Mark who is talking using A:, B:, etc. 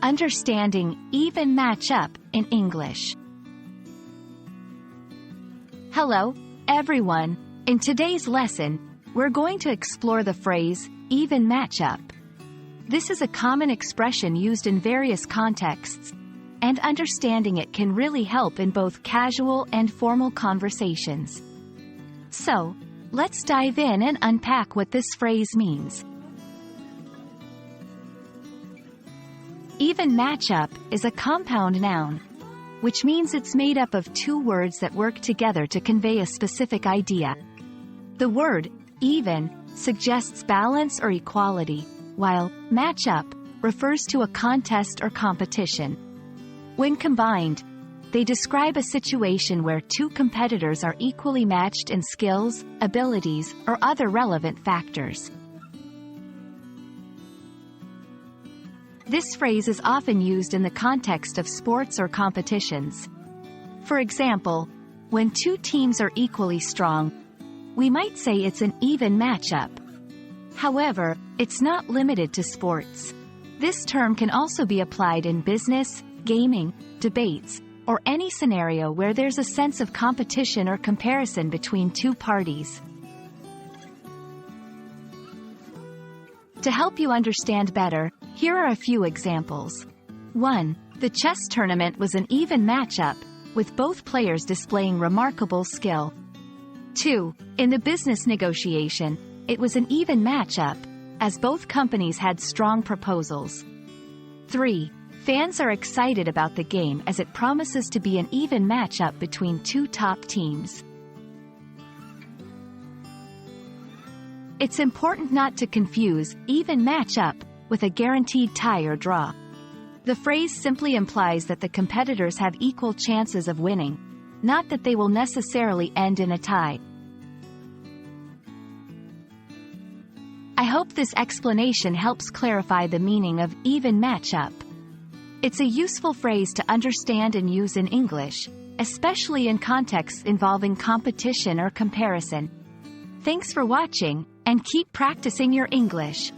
A: Understanding even match-up in English. Hello, everyone. In today's lesson, we're going to explore the phrase, even match-up. This is a common expression used in various contexts, and understanding it can really help in both casual and formal conversations. So, let's dive in and unpack what this phrase means. Even match-up is a compound noun, which means it's made up of two words that work together to convey a specific idea. The word, even, suggests balance or equality, while match-up refers to a contest or competition. When combined, they describe a situation where two competitors are equally matched in skills, abilities, or other relevant factors. This phrase is often used in the context of sports or competitions. For example, when two teams are equally strong, we might say it's an even matchup. However, it's not limited to sports. This term can also be applied in business, gaming, debates, or any scenario where there's a sense of competition or comparison between two parties. To help you understand better, here are a few examples. 1. The chess tournament was an even matchup, with both players displaying remarkable skill. 2. In the business negotiation, it was an even matchup, as both companies had strong proposals. 3. Fans are excited about the game as it promises to be an even matchup between two top teams. It's important not to confuse even match-up with a guaranteed tie or draw. The phrase simply implies that the competitors have equal chances of winning, not that they will necessarily end in a tie. I hope this explanation helps clarify the meaning of even match-up. It's a useful phrase to understand and use in English, especially in contexts involving competition or comparison. Thanks for watching, and keep practicing your English.